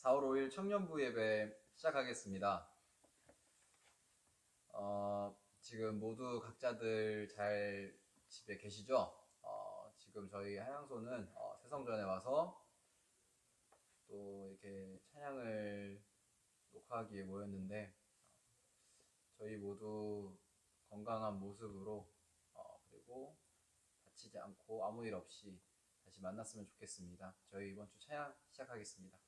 4월 5일 청년부 예배 시작하겠습니다. 지금 모두 각자들 잘 집에 계시죠? 지금 저희 한양소는 새성전에 와서 또 이렇게 찬양을 녹화하기 위해 모였는데 저희 모두 건강한 모습으로 그리고 다치지 않고 아무 일 없이 다시 만났으면 좋겠습니다. 저희 이번 주 찬양 시작하겠습니다.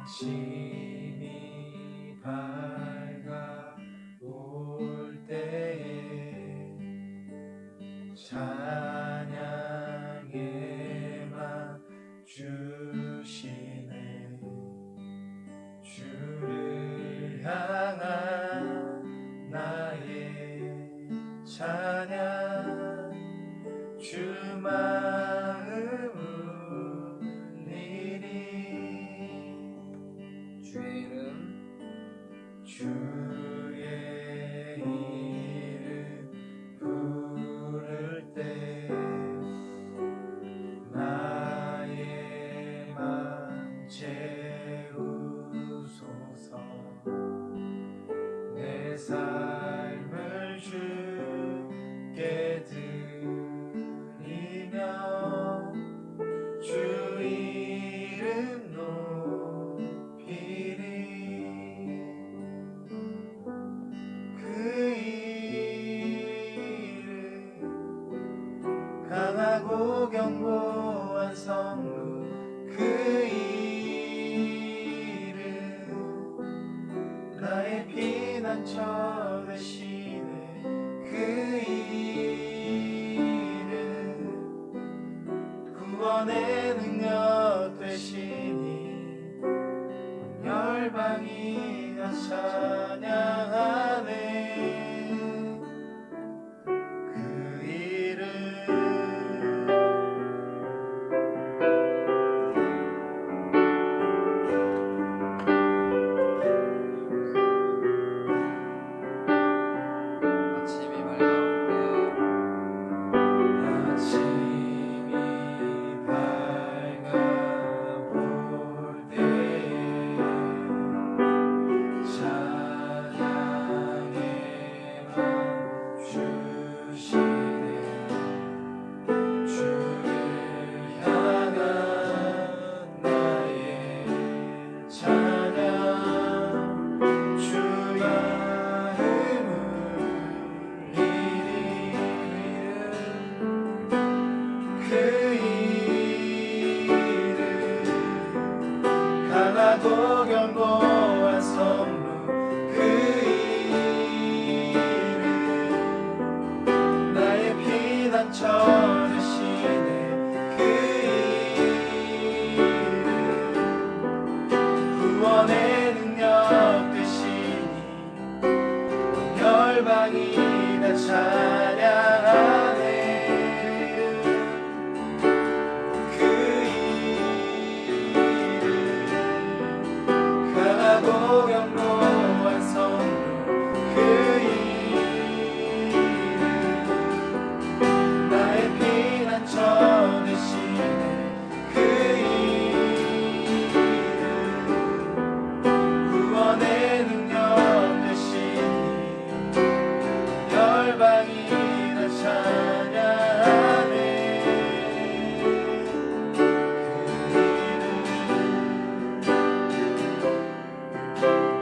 아침이 밝아올 때에 찬양에만 주시네 주를 향한 나의 찬양 주 마음 울리리 주의 이름 주의 이름 부를 때 나의 맘 채우소서 내 삶을 주께 드리며 주 이름 높이리 그 이름 강하고 견고한 성루 그 이름 나의 피난처 되시네 그 이름 구원의 능력 되시니 온 열방이 다 찬양하네 그 이름 아침이 밝아올 때 아침이 밝아올 때에 찬양의 맘 주시네 주를 향한 나의 찬양 주 마음 울리리 그 이름 강하고 견고한 성루 그 이름 나의 피난처 되시네 그 이름 구원의 능력 되시니 온 열방이 다 찬양하네 그 이름 강하고 견고한 성루 그 이름 나의 피난처 되시네 그 이름 구원의 능력 되시니 열방이 다 찬양하네 그 이름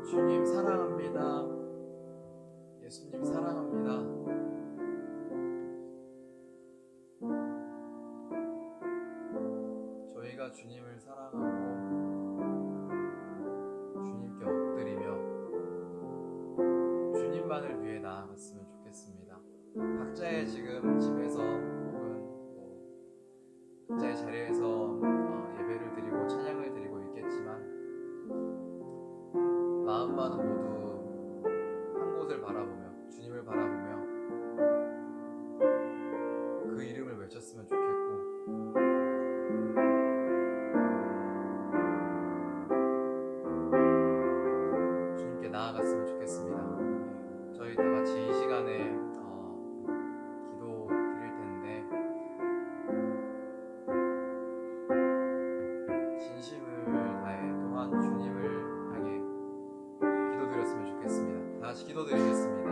주님 사랑합니다. 예수님 사랑합니다. 저희가 주님을 사랑하고 주님께 엎드리며 주님만을 위해 나아갔으면 좋겠습니다. 각자의 지금 집에서 혹은 각자의 자리에서 예배를 드리고 찬양을 드리고 있겠지만 마음만은 모두 한 곳을 바라보며 주님을 바라보며 그 이름을 외쳤으면 좋겠고 주님께 나아갔으면 좋겠습니다. 저희 다 같이 이 시간에 기도 드릴 텐데 진심을 다해 또한 주님을 향해 기도드렸으면 좋겠습니다. 다 같이 기도드리겠습니다.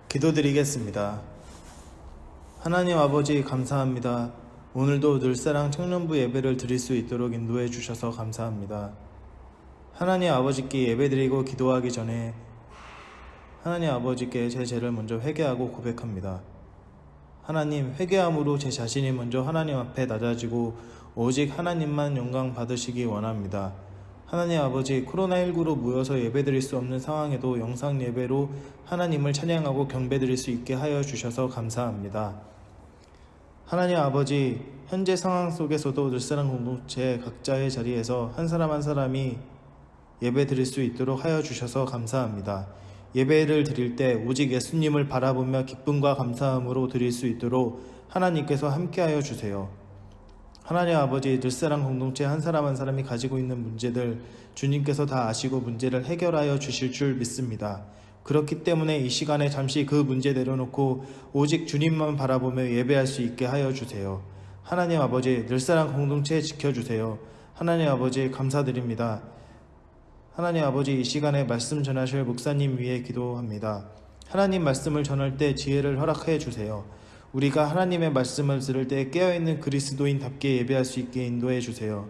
기도드리겠습니다. 하나님 아버지 감사합니다. 오늘도 늘사랑 청년부 예배를 드릴 수 있도록 인도해 주셔서 감사합니다. 하나님 아버지께 예배드리고 기도하기 전에 하나님 아버지께 제 죄를 먼저 회개하고 고백합니다. 하나님, 회개함으로 제 자신이 먼저 하나님 앞에 낮아지고 오직 하나님만 영광 받으시기 원합니다. 하나님 아버지, 코로나19로 모여서 예배드릴 수 없는 상황에도 영상 예배로 하나님을 찬양하고 경배드릴 수 있게 하여 주셔서 감사합니다. 하나님 아버지, 현재 상황 속에서도 늘사랑 공동체 각자의 자리에서 한 사람 한 사람이 예배드릴 수 있도록 하여 주셔서 감사합니다. 예배를 드릴 때 오직 예수님을 바라보며 기쁨과 감사함으로 드릴 수 있도록 하나님께서 함께하여 주세요. 하나님 아버지, 늘사랑 공동체 한 사람 한 사람이 가지고 있는 문제들 주님께서 다 아시고 문제를 해결하여 주실 줄 믿습니다. 그렇기 때문에 이 시간에 잠시 그 문제 내려놓고 오직 주님만 바라보며 예배할 수 있게 하여 주세요. 하나님 아버지, 늘사랑 공동체 지켜주세요. 하나님 아버지, 감사드립니다. 하나님 아버지, 이 시간에 말씀 전하실 목사님 위해 기도합니다. 하나님 말씀을 전할 때 지혜를 허락해 주세요. 우리가 하나님의 말씀을 들을 때 깨어있는 그리스도인답게 예배할 수 있게 인도해 주세요.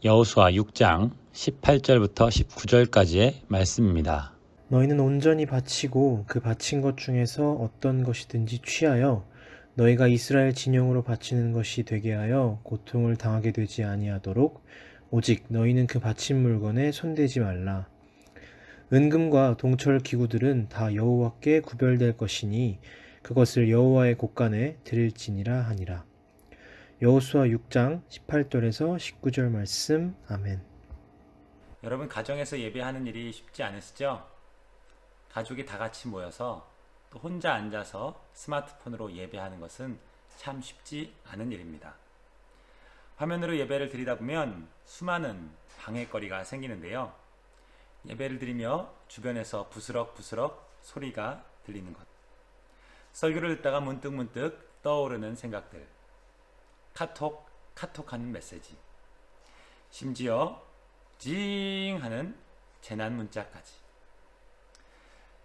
여호수아 6장 18절부터 19절까지의 말씀입니다. 너희는 온전히 바치고 그 바친 것 중에서 어떤 것이든지 취하여 너희가 이스라엘 진영으로 바치는 것이 되게 하여 고통을 당하게 되지 아니하도록 오직 너희는 그 바친 물건에 손대지 말라. 은금과 동철 기구들은 다 여호와께 구별될 것이니 그것을 여호와의 곳간에 드릴지니라 하니라. 여호수아 6장 18절에서 19절 말씀. 아멘. 여러분, 가정에서 예배하는 일이 쉽지 않으시죠? 가족이 다 같이 모여서 또 혼자 앉아서 스마트폰으로 예배하는 것은 참 쉽지 않은 일입니다. 화면으로 예배를 드리다 보면 수많은 방해거리가 생기는데요. 예배를 드리며 주변에서 부스럭부스럭 소리가 들리는 것, 설교를 듣다가 문득문득 떠오르는 생각들, 카톡하는 메시지, 심지어 징 하는 재난 문자까지.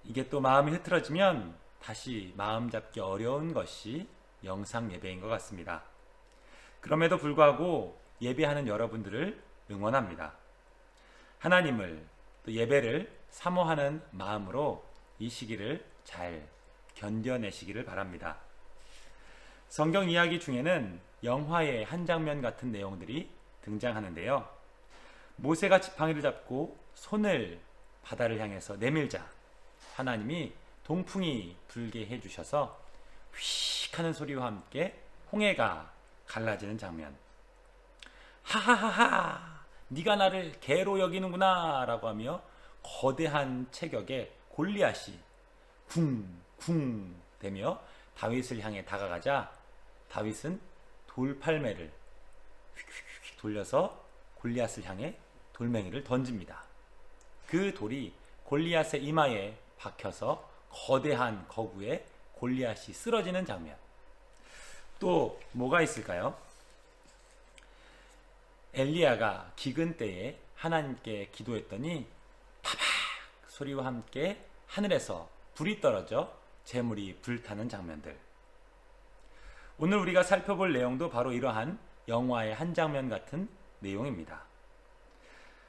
이게 또 마음이 흐트러지면 다시 마음 잡기 어려운 것이 영상 예배인 것 같습니다. 그럼에도 불구하고 예배하는 여러분들을 응원합니다. 하나님을 또 예배를 사모하는 마음으로 이 시기를 잘 견뎌내시기를 바랍니다. 성경 이야기 중에는 영화의 한 장면 같은 내용들이 등장하는데요. 모세가 지팡이를 잡고 손을 바다를 향해서 내밀자 하나님이 동풍이 불게 해주셔서 휙 하는 소리와 함께 홍해가 갈라지는 장면. 하하하하, 네가 나를 개로 여기는구나 라고 하며 거대한 체격의 골리앗이 쿵쿵 대며 다윗을 향해 다가가자 다윗은 돌팔매를 휙휙 돌려서 골리앗을 향해 돌멩이를 던집니다. 그 돌이 골리앗의 이마에 박혀서 거대한 거구에 골리앗이 쓰러지는 장면. 또 뭐가 있을까요? 엘리야가 기근 때에 하나님께 기도했더니 파박 소리와 함께 하늘에서 불이 떨어져 재물이 불타는 장면들. 오늘 우리가 살펴볼 내용도 바로 이러한 영화의 한 장면 같은 내용입니다.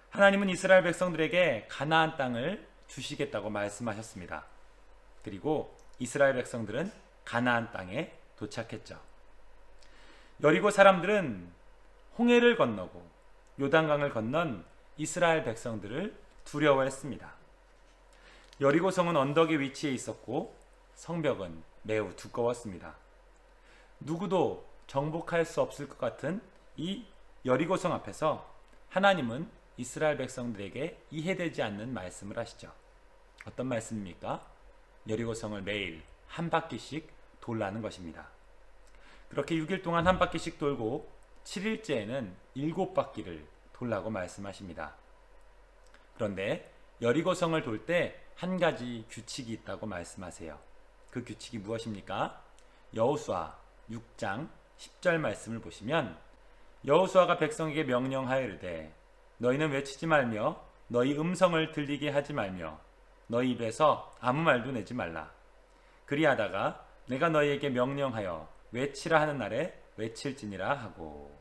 하나님은 이스라엘 백성들에게 가나안 땅을 주시겠다고 말씀하셨습니다. 그리고 이스라엘 백성들은 가나안 땅에 도착했죠. 여리고 사람들은 홍해를 건너고 요단강을 건넌 이스라엘 백성들을 두려워했습니다. 여리고 성은 언덕에 위치해 있었고 성벽은 매우 두꺼웠습니다. 누구도 정복할 수 없을 것 같은 이 여리고 성 앞에서 하나님은 이스라엘 백성들에게 이해되지 않는 말씀을 하시죠. 어떤 말씀입니까? 여리고 성을 매일 한 바퀴씩 돌라는 것입니다. 그렇게 6일 동안 한 바퀴씩 돌고 7일째에는 7바퀴를 돌라고 말씀하십니다. 그런데 여리고 성을 돌 때 한 가지 규칙이 있다고 말씀하세요. 그 규칙이 무엇입니까? 여호수아 6장 10절 말씀을 보시면 여호수아가 백성에게 명령하여 이르되 너희는 외치지 말며 너희 음성을 들리게 하지 말며 너희 입에서 아무 말도 내지 말라. 그리하다가 내가 너희에게 명령하여 외치라 하는 날에 외칠지니라 하고.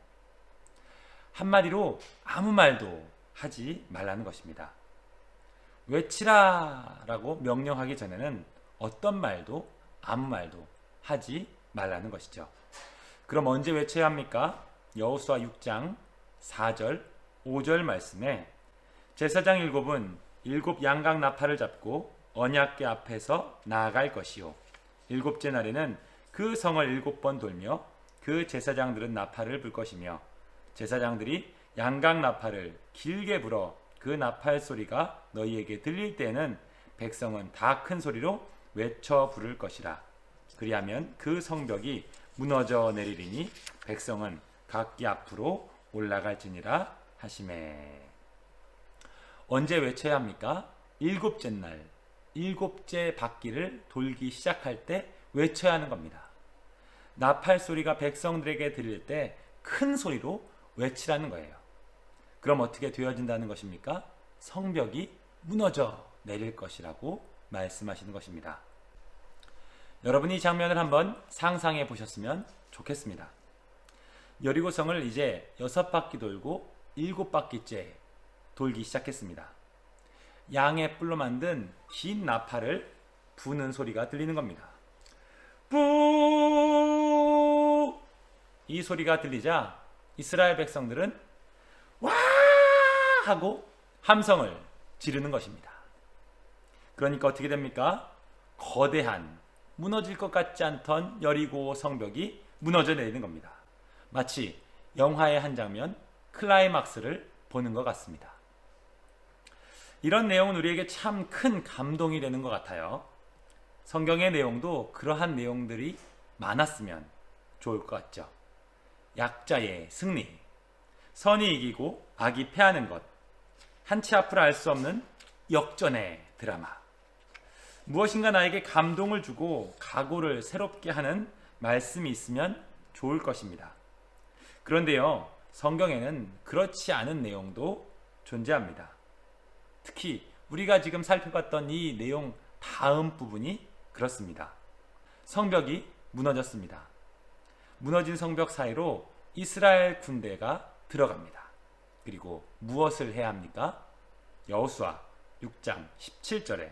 한마디로 아무 말도 하지 말라는 것입니다. 외치라 라고 명령하기 전에는 어떤 말도 아무 말도 하지 말라는 것이죠. 그럼 언제 외쳐야 합니까? 여호수아 6장 4절 5절 말씀에 제사장 7은 7 양각 나팔을 잡고 언약궤 앞에서 나아갈 것이요 7째 날에는 그 성을 7번 돌며 그 제사장들은 나팔을 불 것이며 제사장들이 양각 나팔을 길게 불어 그 나팔 소리가 너희에게 들릴 때에는 백성은 다 큰 소리로 외쳐 부를 것이라. 그리하면 그 성벽이 무너져 내리리니 백성은 각기 앞으로 올라갈지니라 하시매. 언제 외쳐야 합니까? 7째 날 7째 바퀴를 돌기 시작할 때 외쳐야 하는 겁니다. 나팔 소리가 백성들에게 들릴 때 큰 소리로 외치라는 거예요. 그럼 어떻게 되어진다는 것입니까? 성벽이 무너져 내릴 것이라고 말씀하시는 것입니다. 여러분이 이 장면을 한번 상상해 보셨으면 좋겠습니다. 여리고성을 이제 6바퀴 돌고 7바퀴째 돌기 시작했습니다. 양의 뿔로 만든 긴 나팔을 부는 소리가 들리는 겁니다. 뿌! 이 소리가 들리자 이스라엘 백성들은 와! 하고 함성을 지르는 것입니다. 그러니까 어떻게 됩니까? 거대한 무너질 것 같지 않던 여리고 성벽이 무너져 내리는 겁니다. 마치 영화의 한 장면 클라이막스를 보는 것 같습니다. 이런 내용은 우리에게 참 큰 감동이 되는 것 같아요. 성경의 내용도 그러한 내용들이 많았으면 좋을 것 같죠. 약자의 승리, 선이 이기고 악이 패하는 것, 한치 앞을 알 수 없는 역전의 드라마. 무엇인가 나에게 감동을 주고 각오를 새롭게 하는 말씀이 있으면 좋을 것입니다. 그런데요, 성경에는 그렇지 않은 내용도 존재합니다. 특히 우리가 지금 살펴봤던 이 내용 다 다음 부분이 그렇습니다. 성벽이 무너졌습니다. 무너진 성벽 사이로 이스라엘 군대가 들어갑니다. 그리고 무엇을 해야 합니까? 여호수아 6장 17절에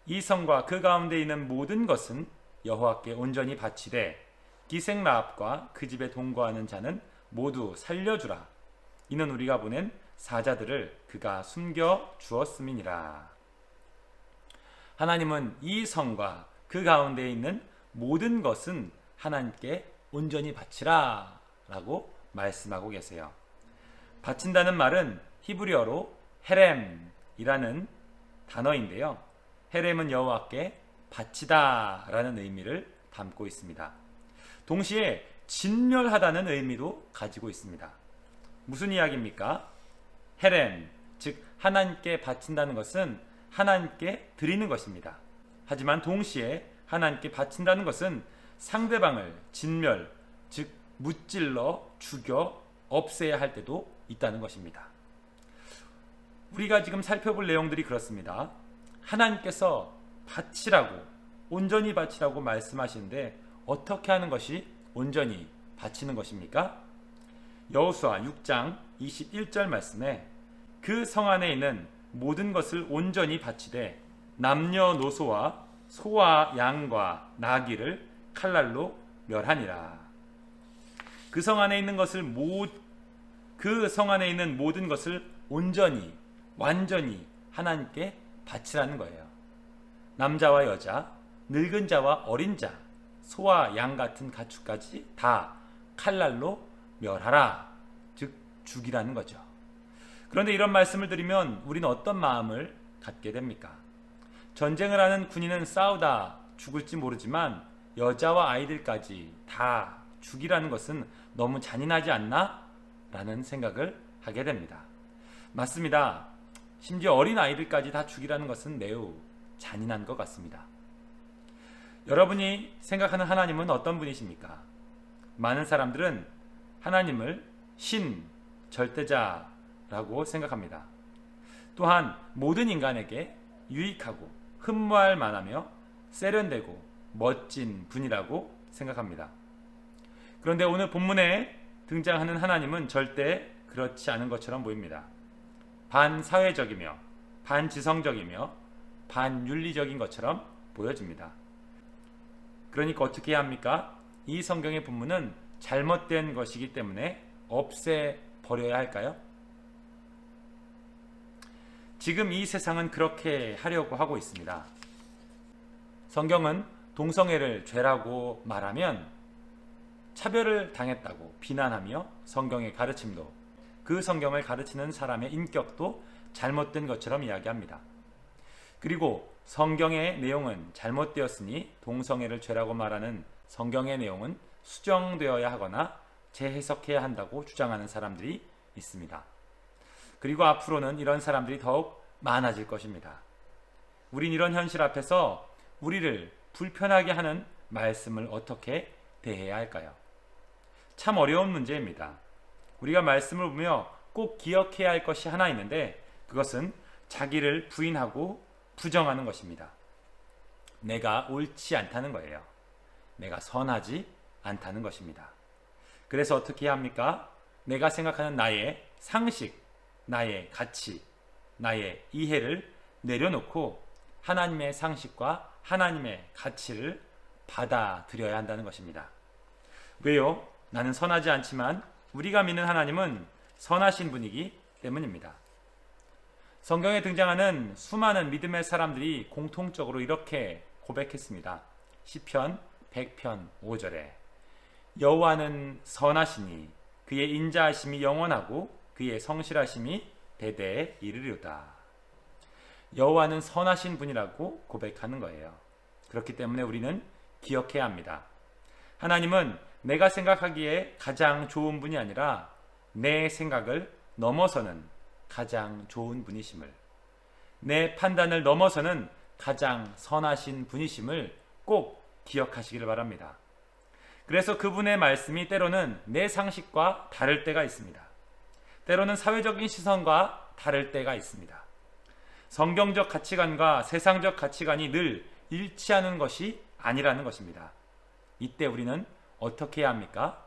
이 성과 그 가운데 있는 모든 것은 여호와께 온전히 바치되 기생 라합과 그 집에 동거하는 자는 모두 살려주라. 이는 우리가 보낸 사자들을 그가 숨겨 주었음이니라. 하나님은 이 성과 그 가운데 있는 모든 것은 하나님께 온전히 바치라 라고 말씀하고 계세요. 바친다는 말은 히브리어로 헤렘이라는 단어인데요. 헤렘은 여호와께 바치다 라는 의미를 담고 있습니다. 동시에 진멸하다는 의미도 가지고 있습니다. 무슨 이야기입니까? 헤렘, 즉 하나님께 바친다는 것은 하나님께 드리는 것입니다. 하지만 동시에 하나님께 바친다는 것은 상대방을 진멸, 즉 무찔러 죽여 없애야 할 때도 있다는 것입니다. 우리가 지금 살펴볼 내용들이 그렇습니다. 하나님께서 바치라고, 온전히 바치라고 말씀하시는데 어떻게 하는 것이 온전히 바치는 것입니까? 여호수아 6장 21절 말씀에 그 성 안에 있는 모든 것을 온전히 바치되 남녀노소와 소와 양과 나귀를 칼날로 멸하니라. 그 성 안에 있는 모든 것을 온전히, 완전히 하나님께 바치라는 거예요. 남자와 여자, 늙은 자와 어린 자, 소와 양 같은 가축까지 다 칼날로 멸하라. 즉 죽이라는 거죠. 그런데 이런 말씀을 드리면 우리는 어떤 마음을 갖게 됩니까? 전쟁을 하는 군인은 싸우다 죽을지 모르지만 여자와 아이들까지 다 죽이라는 것은 너무 잔인하지 않나? 라는 생각을 하게 됩니다. 맞습니다. 심지어 어린 아이들까지 다 죽이라는 것은 매우 잔인한 것 같습니다. 여러분이 생각하는 하나님은 어떤 분이십니까? 많은 사람들은 하나님을 신, 절대자라고 생각합니다. 또한 모든 인간에게 유익하고 흠모할 만하며 세련되고 멋진 분이라고 생각합니다. 그런데 오늘 본문에 등장하는 하나님은 절대 그렇지 않은 것처럼 보입니다. 반사회적이며 반지성적이며 반윤리적인 것처럼 보여집니다. 그러니까 어떻게 해야 합니까? 이 성경의 본문은 잘못된 것이기 때문에 없애버려야 할까요? 지금 이 세상은 그렇게 하려고 하고 있습니다. 성경은 동성애를 죄라고 말하면 차별을 당했다고 비난하며 성경의 가르침도, 그 성경을 가르치는 사람의 인격도 잘못된 것처럼 이야기합니다. 그리고 성경의 내용은 잘못되었으니 동성애를 죄라고 말하는 성경의 내용은 수정되어야 하거나 재해석해야 한다고 주장하는 사람들이 있습니다. 그리고 앞으로는 이런 사람들이 더욱 많아질 것입니다. 우린 이런 현실 앞에서 우리를 불편하게 하는 말씀을 어떻게 대해야 할까요? 참 어려운 문제입니다. 우리가 말씀을 보며 꼭 기억해야 할 것이 하나 있는데 그것은 자기를 부인하고 부정하는 것입니다. 내가 옳지 않다는 거예요. 내가 선하지 않다는 것입니다. 그래서 어떻게 해야 합니까? 내가 생각하는 나의 상식, 나의 가치, 나의 이해를 내려놓고 하나님의 상식과 하나님의 가치를 받아들여야 한다는 것입니다. 왜요? 나는 선하지 않지만 우리가 믿는 하나님은 선하신 분이기 때문입니다. 성경에 등장하는 수많은 믿음의 사람들이 공통적으로 이렇게 고백했습니다. 시편 100편 5절에 여호와는 선하시니 그의 인자하심이 영원하고 그의 성실하심이 대대에 이르리로다. 여호와는 선하신 분이라고 고백하는 거예요. 그렇기 때문에 우리는 기억해야 합니다. 하나님은 내가 생각하기에 가장 좋은 분이 아니라 내 생각을 넘어서는 가장 좋은 분이심을, 내 판단을 넘어서는 가장 선하신 분이심을 꼭 기억하시기를 바랍니다. 그래서 그분의 말씀이 때로는 내 상식과 다를 때가 있습니다. 때로는 사회적인 시선과 다를 때가 있습니다. 성경적 가치관과 세상적 가치관이 늘 일치하는 것이 아니라는 것입니다. 이때 우리는 어떻게 해야 합니까?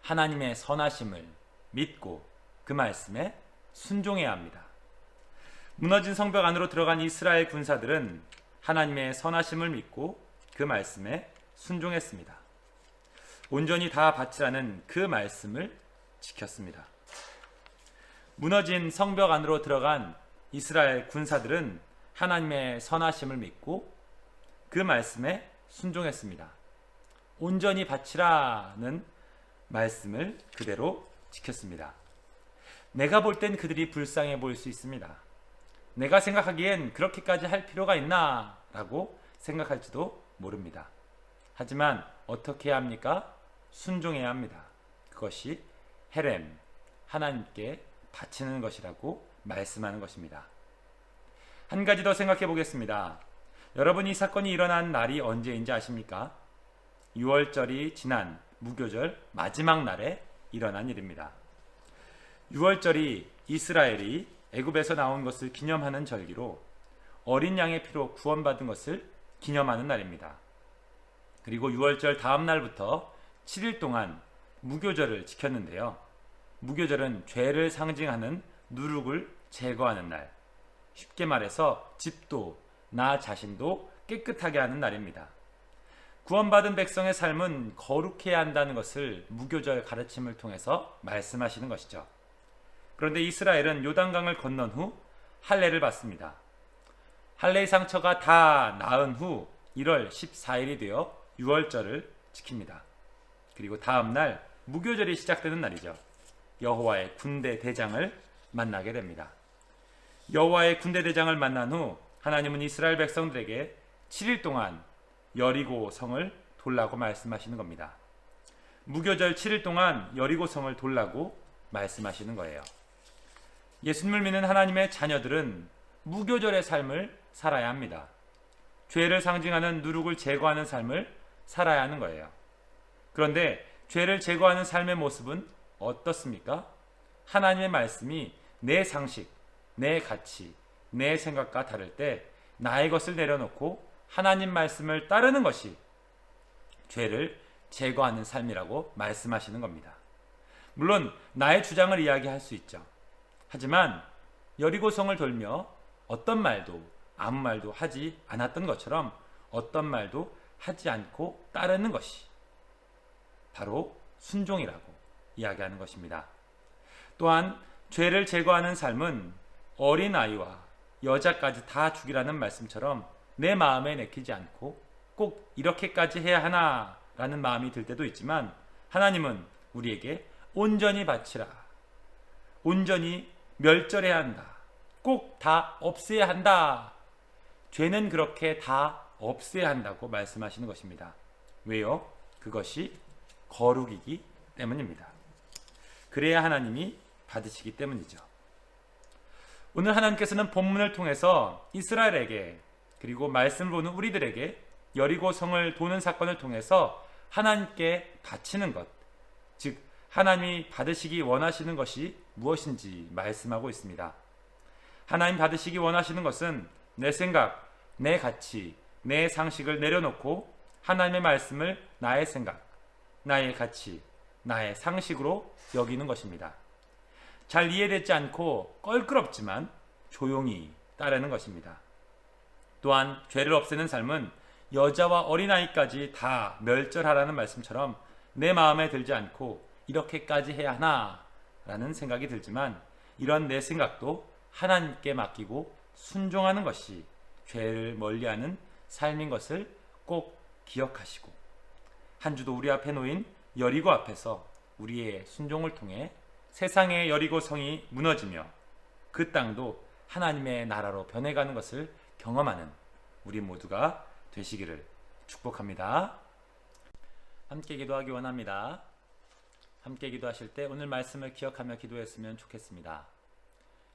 하나님의 선하심을 믿고 그 말씀에 순종해야 합니다. 무너진 성벽 안으로 들어간 이스라엘 군사들은 하나님의 선하심을 믿고 그 말씀에 순종했습니다. 온전히 다 바치라는 그 말씀을 지켰습니다. 무너진 성벽 안으로 들어간 이스라엘 군사들은 하나님의 선하심을 믿고 그 말씀에 순종했습니다. 온전히 바치라는 말씀을 그대로 지켰습니다. 내가 볼 땐 그들이 불쌍해 보일 수 있습니다. 내가 생각하기엔 그렇게까지 할 필요가 있나? 라고 생각할지도 모릅니다. 하지만 어떻게 해야 합니까? 순종해야 합니다. 그것이 헤렘, 하나님께 바치는 것이라고 말씀하는 것입니다. 한 가지 더 생각해 보겠습니다. 여러분, 이 사건이 일어난 날이 언제인지 아십니까? 6월절이 지난 무교절 마지막 날에 일어난 일입니다. 6월절이 이스라엘이 애굽에서 나온 것을 기념하는 절기로 어린 양의 피로 구원받은 것을 기념하는 날입니다. 그리고 6월절 다음 날부터 7일 동안 무교절을 지켰는데요. 무교절은 죄를 상징하는 누룩을 제거하는 날, 쉽게 말해서 집도 나 자신도 깨끗하게 하는 날입니다. 구원받은 백성의 삶은 거룩해야 한다는 것을 무교절 가르침을 통해서 말씀하시는 것이죠. 그런데 이스라엘은 요단강을 건넌 후 할례를 받습니다. 할례의 상처가 다 나은 후 1월 14일이 되어 6월절을 지킵니다. 그리고 다음 날 무교절이 시작되는 날이죠. 여호와의 군대 대장을 만나게 됩니다. 여호와의 군대 대장을 만난 후 하나님은 이스라엘 백성들에게 7일 동안 여리고 성을 돌라고 말씀하시는 겁니다. 무교절 7일 동안 여리고 성을 돌라고 말씀하시는 거예요. 예수님을 믿는 하나님의 자녀들은 무교절의 삶을 살아야 합니다. 죄를 상징하는 누룩을 제거하는 삶을 살아야 하는 거예요. 그런데 죄를 제거하는 삶의 모습은 어떻습니까? 하나님의 말씀이 내 상식, 내 가치, 내 생각과 다를 때 나의 것을 내려놓고 하나님 말씀을 따르는 것이 죄를 제거하는 삶이라고 말씀하시는 겁니다. 물론 나의 주장을 이야기할 수 있죠. 하지만 여리고성을 돌며 어떤 말도 아무 말도 하지 않았던 것처럼 어떤 말도 하지 않고 따르는 것이 바로 순종이라고 이야기하는 것입니다. 또한 죄를 제거하는 삶은 어린아이와 여자까지 다 죽이라는 말씀처럼 내 마음에 내키지 않고 꼭 이렇게까지 해야 하나라는 마음이 들 때도 있지만 하나님은 우리에게 온전히 바치라, 온전히 멸절해야 한다, 꼭 다 없애야 한다, 죄는 그렇게 다 없애야 한다고 말씀하시는 것입니다. 왜요? 그것이 거룩이기 때문입니다. 그래야 하나님이 받으시기 때문이죠. 오늘 하나님께서는 본문을 통해서 이스라엘에게 그리고 말씀을 보는 우리들에게 여리고 성을 도는 사건을 통해서 하나님께 바치는 것, 즉 하나님이 받으시기 원하시는 것이 무엇인지 말씀하고 있습니다. 하나님 받으시기 원하시는 것은 내 생각, 내 가치, 내 상식을 내려놓고 하나님의 말씀을 나의 생각, 나의 가치, 나의 상식으로 여기는 것입니다. 잘 이해되지 않고 껄끄럽지만 조용히 따르는 것입니다. 또한 죄를 없애는 삶은 여자와 어린아이까지 다 멸절하라는 말씀처럼 내 마음에 들지 않고 이렇게까지 해야 하나 라는 생각이 들지만 이런 내 생각도 하나님께 맡기고 순종하는 것이 죄를 멀리하는 삶인 것을 꼭 기억하시고 한 주도 우리 앞에 놓인 여리고 앞에서 우리의 순종을 통해 세상의 여리고 성이 무너지며 그 땅도 하나님의 나라로 변해가는 것을 경험하는 우리 모두가 되시기를 축복합니다. 함께 기도하기 원합니다. 함께 기도하실 때 오늘 말씀을 기억하며 기도했으면 좋겠습니다.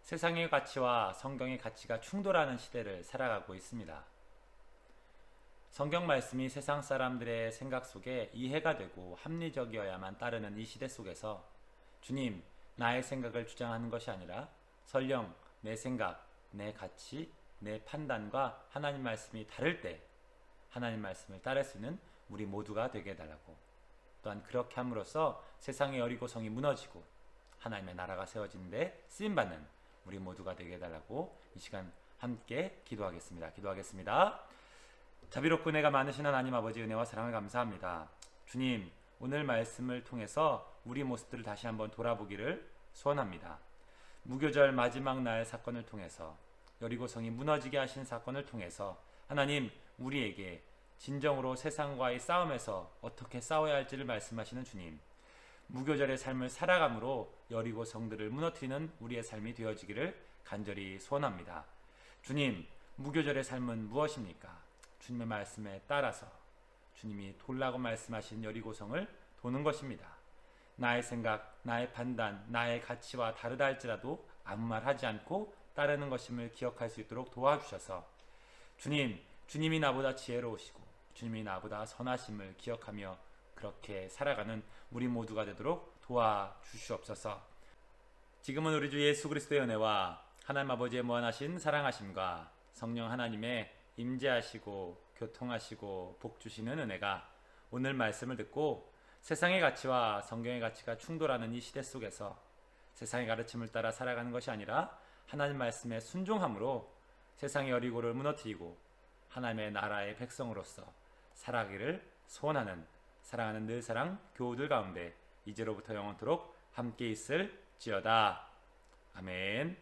세상의 가치와 성경의 가치가 충돌하는 시대를 살아가고 있습니다. 성경 말씀이 세상 사람들의 생각 속에 이해가 되고 합리적이어야만 따르는 이 시대 속에서 주님, 나의 생각을 주장하는 것이 아니라 설령 내 생각, 내 가치, 내 판단과 하나님 말씀이 다를 때 하나님 말씀을 따를 수 있는 우리 모두가 되게 해달라고, 또한 그렇게 함으로써 세상의 여리고성이 무너지고 하나님의 나라가 세워지는데 쓰임받는 우리 모두가 되게 해달라고 이 시간 함께 기도하겠습니다. 자비롭고 은혜가 많으신 하나님 아버지, 은혜와 사랑을 감사합니다. 주님, 오늘 말씀을 통해서 우리 모습들을 다시 한번 돌아보기를 소원합니다. 무교절 마지막 날 사건을 통해서, 여리고성이 무너지게 하신 사건을 통해서 하나님, 우리에게 진정으로 세상과의 싸움에서 어떻게 싸워야 할지를 말씀하시는 주님, 무교절의 삶을 살아감으로 여리고 성들을 무너뜨리는 우리의 삶이 되어지기를 간절히 소원합니다. 주님, 무교절의 삶은 무엇입니까? 주님의 말씀에 따라서 주님이 돌라고 말씀하신 여리고성을 도는 것입니다. 나의 생각, 나의 판단, 나의 가치와 다르다 할지라도 아무 말 하지 않고 따르는 것임을 기억할 수 있도록 도와주셔서 주님, 주님이 나보다 지혜로우시고 주님이 나보다 선하심을 기억하며 그렇게 살아가는 우리 모두가 되도록 도와주시옵소서. 지금은 우리 주 예수 그리스도의 은혜와 하나님 아버지의 무한하신 사랑하심과 성령 하나님의 임재하시고 교통하시고 복주시는 은혜가 오늘 말씀을 듣고 세상의 가치와 성경의 가치가 충돌하는 이 시대 속에서 세상의 가르침을 따라 살아가는 것이 아니라 하나님 말씀에 순종함으로 세상의 여리고를 무너뜨리고 하나님의 나라의 백성으로서 살아가기를 소원하는 사랑하는 늘사랑 교우들 가운데 이제로부터 영원토록 함께 있을지어다. 아멘.